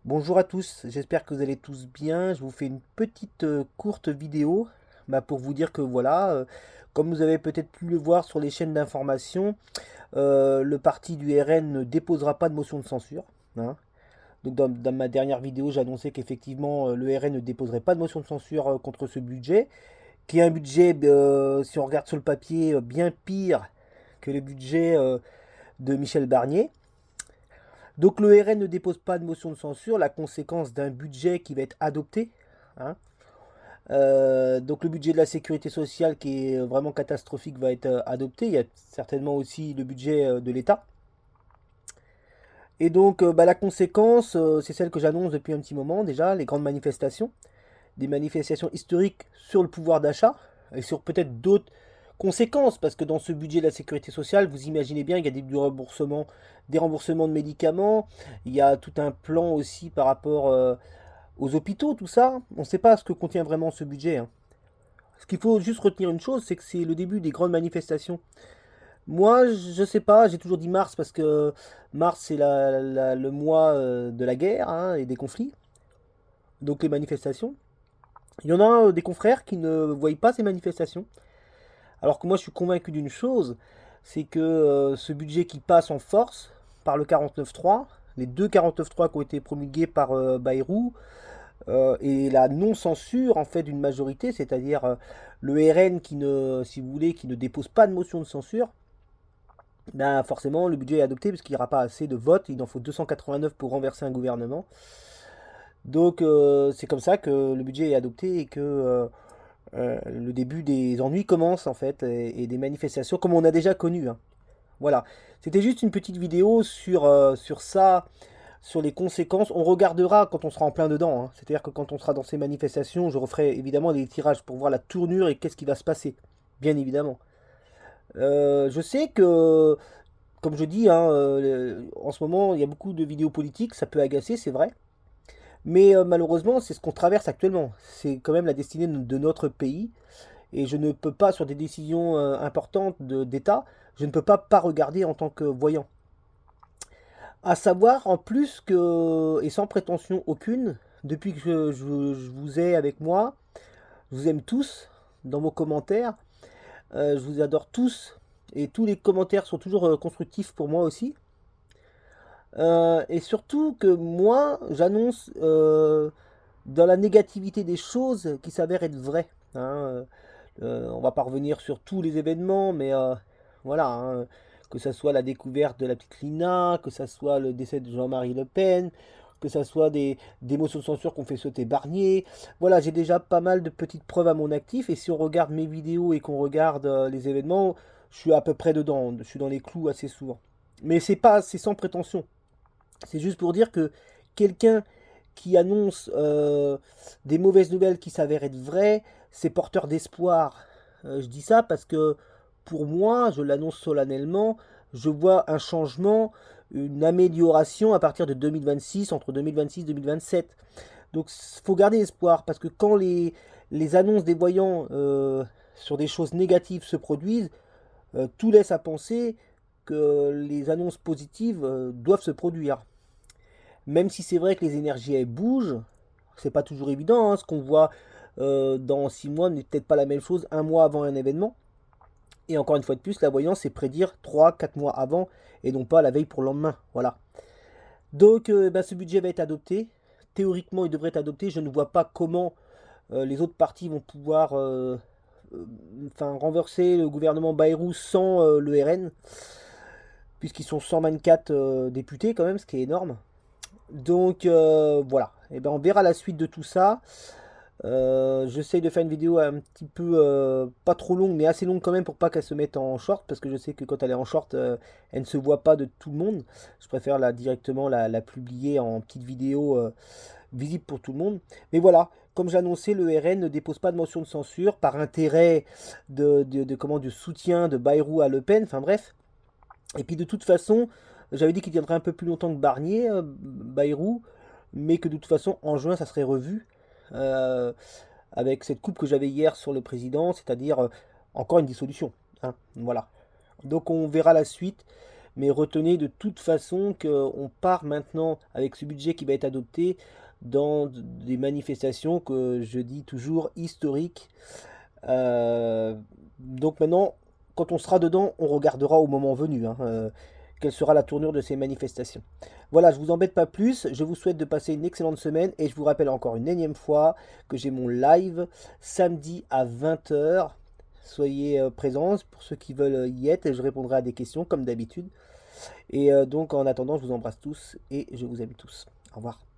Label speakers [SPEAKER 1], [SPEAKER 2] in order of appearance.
[SPEAKER 1] Bonjour à tous, j'espère que vous allez tous bien. Je vous fais une petite courte vidéo pour vous dire que voilà, comme vous avez peut-être pu le voir sur les chaînes d'information, le parti du RN ne déposera pas de motion de censure, hein. Donc dans ma dernière vidéo, j'ai annoncé qu'effectivement le RN ne déposerait pas de motion de censure contre ce budget, qui est un budget, si on regarde sur le papier, bien pire que le budget de Michel Barnier. Donc le RN ne dépose pas de motion de censure, la conséquence d'un budget qui va être adopté, hein. Donc le budget de la sécurité sociale qui est vraiment catastrophique va être adopté. Il y a certainement aussi le budget de l'État. Et donc la conséquence, c'est celle que j'annonce depuis un petit moment déjà, les grandes manifestations. Des manifestations historiques sur le pouvoir d'achat et sur peut-être d'autres conséquences, parce que dans ce budget de la sécurité sociale, vous imaginez bien, il y a des remboursements de médicaments, il y a tout un plan aussi par rapport aux hôpitaux, tout ça. On ne sait pas ce que contient vraiment ce budget, hein. Ce qu'il faut juste retenir une chose, c'est que c'est le début des grandes manifestations. Moi, je sais pas, j'ai toujours dit mars parce que mars c'est le mois de la guerre, hein, et des conflits, donc les manifestations. Il y en a des confrères qui ne voient pas ces manifestations. Alors que moi, je suis convaincu d'une chose, c'est que ce budget qui passe en force par le 49.3, les deux 49.3 qui ont été promulgués par Bayrou, et la non-censure en fait d'une majorité, c'est-à-dire le RN qui ne, si vous voulez, qui ne dépose pas de motion de censure, ben forcément le budget est adopté parce qu'il n'y aura pas assez de votes, il en faut 289 pour renverser un gouvernement. Donc c'est comme ça que le budget est adopté et que le début des ennuis commence en fait et des manifestations comme on a déjà connu, hein. Voilà, c'était juste une petite vidéo sur ça, sur les conséquences. On regardera quand on sera en plein dedans, hein. C'est-à-dire que quand on sera dans ces manifestations, je referai évidemment des tirages pour voir la tournure et qu'est-ce qui va se passer, bien évidemment. Je sais que, comme je dis, hein, en ce moment, il y a beaucoup de vidéos politiques, ça peut agacer, c'est vrai. Mais malheureusement, c'est ce qu'on traverse actuellement. C'est quand même la destinée de notre pays. Et je ne peux pas, sur des décisions importantes d'État, je ne peux pas regarder en tant que voyant. À savoir, en plus que, et sans prétention aucune, depuis que je vous ai avec moi, je vous aime tous dans vos commentaires, je vous adore tous, et tous les commentaires sont toujours constructifs pour moi aussi. Et surtout que moi, j'annonce dans la négativité des choses qui s'avèrent être vraies, hein. On va pas revenir sur tous les événements, mais voilà, hein, que ça soit la découverte de la petite Lina, que ça soit le décès de Jean-Marie Le Pen, que ça soit des motions de censure qu'on fait sauter Barnier. Voilà, j'ai déjà pas mal de petites preuves à mon actif, et si on regarde mes vidéos et qu'on regarde les événements, je suis à peu près dedans, je suis dans les clous assez souvent. Mais c'est sans prétention. C'est juste pour dire que quelqu'un qui annonce des mauvaises nouvelles qui s'avèrent être vraies, c'est porteur d'espoir. Je dis ça parce que pour moi, je l'annonce solennellement, je vois un changement, une amélioration à partir de 2026, entre 2026 et 2027. Donc il faut garder espoir parce que quand les annonces des voyants sur des choses négatives se produisent, tout laisse à penser que les annonces positives doivent se produire. Même si c'est vrai que les énergies elles bougent, c'est pas toujours évident, hein. Ce qu'on voit dans 6 mois n'est peut-être pas la même chose un mois avant un événement. Et encore une fois de plus, la voyance, c'est prédire 3 4 mois avant et non pas la veille pour le lendemain. Voilà. Donc ce budget va être adopté. Théoriquement, il devrait être adopté. Je ne vois pas comment les autres partis vont pouvoir renverser le gouvernement Bayrou sans le RN, puisqu'ils sont 124 députés quand même, ce qui est énorme. Donc voilà, et ben on verra la suite de tout ça. J'essaye de faire une vidéo un petit peu pas trop longue, mais assez longue quand même pour pas qu'elle se mette en short, parce que je sais que quand elle est en short, elle ne se voit pas de tout le monde. Je préfère directement la publier en petite vidéo visible pour tout le monde. Mais voilà, comme j'annonçais, le RN ne dépose pas de motion de censure par intérêt de soutien de Bayrou à Le Pen. Enfin bref. Et puis de toute façon, j'avais dit qu'il tiendrait un peu plus longtemps que Barnier, Bayrou, mais que de toute façon, en juin, ça serait revu. euh, Avec cette coupe que j'avais hier sur le président, c'est-à-dire encore une dissolution, hein, voilà. Donc on verra la suite. mais retenez de toute façon qu'on part maintenant avec ce budget qui va être adopté dans des manifestations que je dis toujours historiques. Euh, donc maintenant, quand on sera dedans, on regardera au moment venu, hein, quelle sera la tournure de ces manifestations. Voilà, je vous embête pas plus, je vous souhaite de passer une excellente semaine et je vous rappelle encore une énième fois que j'ai mon live samedi à 20 h. Soyez présents pour ceux qui veulent y être et je répondrai à des questions comme d'habitude. Et donc en attendant, je vous embrasse tous et je vous aime tous. Au revoir.